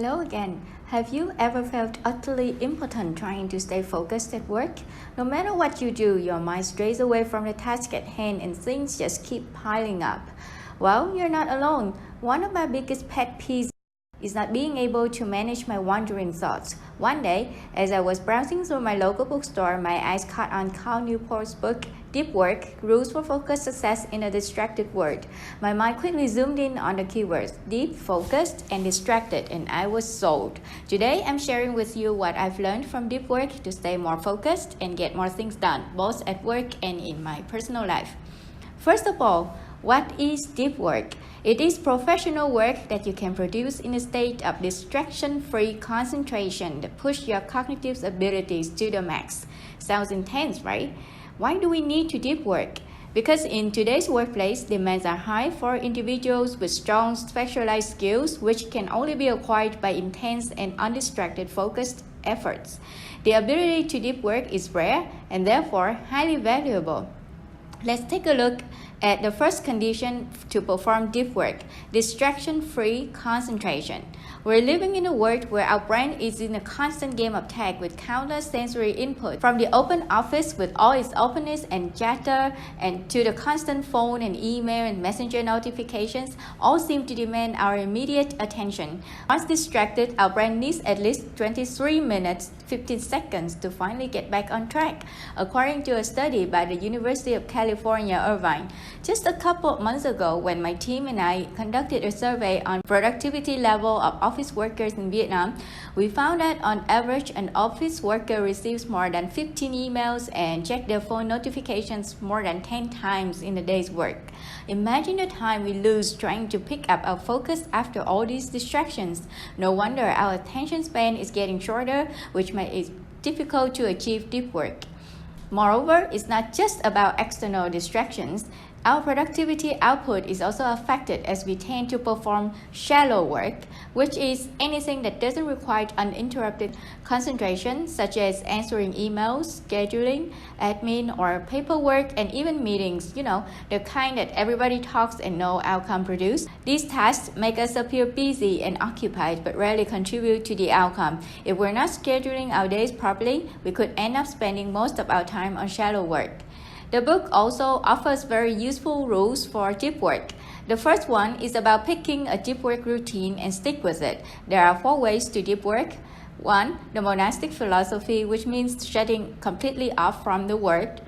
Hello again. Have you ever felt utterly impotent trying to stay focused at work? No matter what you do, your mind strays away from the task at hand and things just keep piling up. Well, you're not alone. One of my biggest pet peeves is not being able to manage my wandering thoughts. One day, as I was browsing through my local bookstore, my eyes caught on Cal Newport's book, Deep Work, Rules for Focused Success in a Distracted World. My mind quickly zoomed in on the keywords, deep, focused, and distracted, and I was sold. Today, I'm sharing with you what I've learned from deep work to stay more focused and get more things done, both at work and in my personal life. First of all, what is deep work? It is professional work that you can produce in a state of distraction-free concentration that push your cognitive abilities to the max. Sounds intense, right? Why do we need to deep work? Because in today's workplace, demands are high for individuals with strong specialized skills which can only be acquired by intense and undistracted focused efforts. The ability to deep work is rare and therefore highly valuable. Let's take a look at the first condition to perform deep work, distraction-free concentration. We're living in a world where our brain is in a constant game of tag with countless sensory input, from the open office with all its openness and chatter, and to the constant phone and email and messenger notifications, all seem to demand our immediate attention. Once distracted, our brain needs at least 23 minutes, 15 seconds to finally get back on track, according to a study by the University of California, Irvine. Just a couple of months ago, when my team and I conducted a survey on productivity level of office workers in Vietnam, we found that on average, an office worker receives more than 15 emails and checks their phone notifications more than 10 times in a day's work. Imagine the time we lose trying to pick up our focus after all these distractions. No wonder our attention span is getting shorter, which makes it difficult to achieve deep work. Moreover, it's not just about external distractions. Our productivity output is also affected as we tend to perform shallow work, which is anything that doesn't require uninterrupted concentration, such as answering emails, scheduling, admin, or paperwork, and even meetings, the kind that everybody talks and no outcome produced. These tasks make us appear busy and occupied, but rarely contribute to the outcome. If we're not scheduling our days properly, we could end up spending most of our time on shallow work. The book also offers very useful rules for deep work. The first one is about picking a deep work routine and stick with it. There are 4 ways to deep work. 1. The monastic philosophy, which means shutting completely off from the world.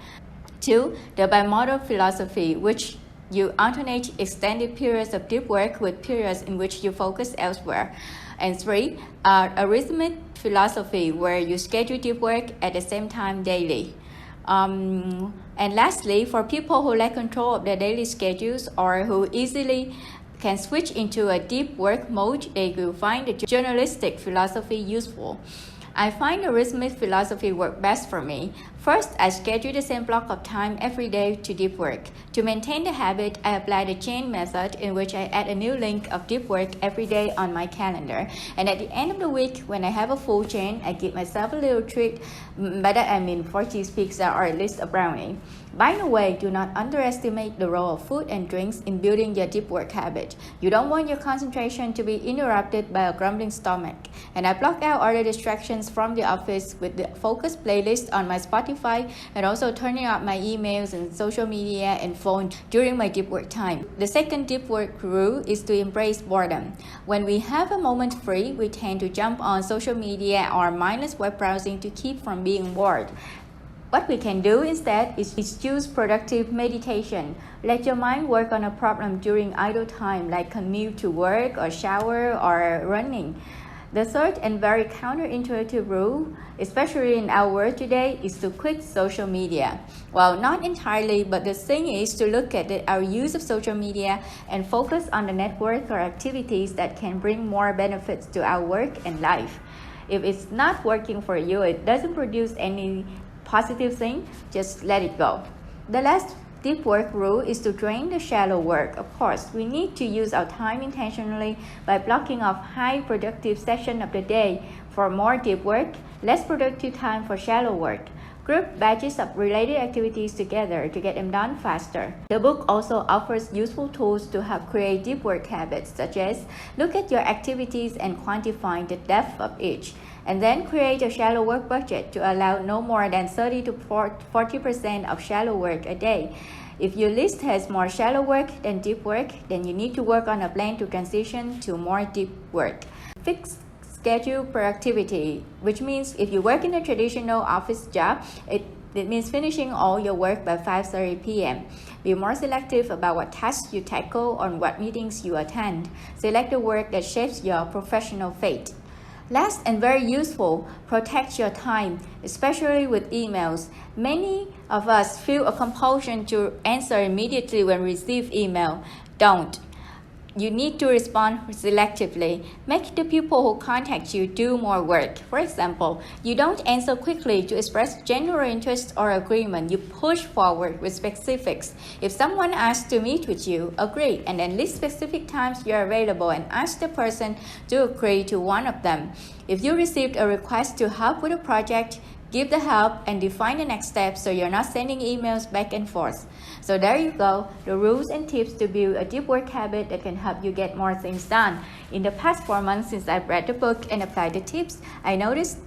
2. The bimodal philosophy, which you alternate extended periods of deep work with periods in which you focus elsewhere. And 3. A rhythmic philosophy, where you schedule deep work at the same time daily. And lastly, for people who lack control of their daily schedules or who easily can switch into a deep work mode, they will find the journalistic philosophy useful. I find the rhythmic philosophy work best for me. First, I schedule the same block of time every day to deep work. To maintain the habit, I apply the chain method, in which I add a new link of deep work every day on my calendar. And at the end of the week, when I have a full chain, I give myself a little treat. By that I mean 4 cheese pizza or at least a brownie. By the way, do not underestimate the role of food and drinks in building your deep work habit. You don't want your concentration to be interrupted by a grumbling stomach. And I block out all the distractions from the office with the focus playlist on my Spotify, and also turning off my emails and social media and phone during my deep work time. The second deep work rule is to embrace boredom. When we have a moment free, we tend to jump on social media or mindless web browsing to keep from being bored. What we can do instead is choose productive meditation. Let your mind work on a problem during idle time, like commute to work or shower or running. The third and very counterintuitive rule, especially in our world today, is to quit social media. Well, not entirely, but the thing is to look at our use of social media and focus on the network or activities that can bring more benefits to our work and life. If it's not working for you, it doesn't produce any positive thing, just let it go. The last deep work rule is to drain the shallow work. Of course, we need to use our time intentionally by blocking off high productive session of the day for more deep work, less productive time for shallow work. Group batches of related activities together to get them done faster. The book also offers useful tools to help create deep work habits, such as look at your activities and quantify the depth of each, and then create a shallow work budget to allow no more than 30 to 40% of shallow work a day. If your list has more shallow work than deep work, then you need to work on a plan to transition to more deep work. Fixed schedule productivity, which means if you work in a traditional office job, it means finishing all your work by 5:30 p.m. Be more selective about what tasks you tackle or what meetings you attend. Select the work that shapes your professional fate. Last and very useful, protect your time, especially with emails. Many of us feel a compulsion to answer immediately when we receive email. Don't. You need to respond selectively. Make the people who contact you do more work. For example, you don't answer quickly to express general interest or agreement. You push forward with specifics. If someone asks to meet with you, agree, and then list specific times you're available and ask the person to agree to one of them. If you received a request to help with a project, give the help and define the next steps so you're not sending emails back and forth. So there you go, the rules and tips to build a deep work habit that can help you get more things done. In the past 4 months since I've read the book and applied the tips, I noticed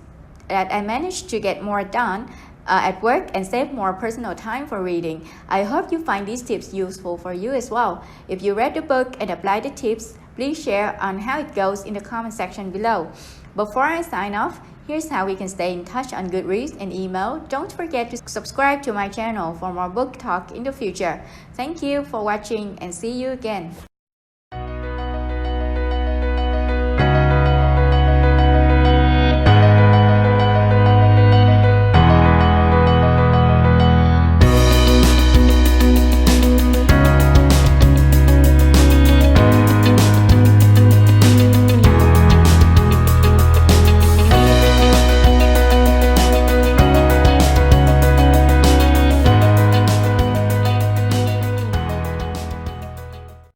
that I managed to get more done at work and save more personal time for reading. I hope you find these tips useful for you as well. If you read the book and applied the tips, please share on how it goes in the comment section below. Before I sign off, here's how we can stay in touch on Goodreads and email. Don't forget to subscribe to my channel for more book talk in the future. Thank you for watching and see you again.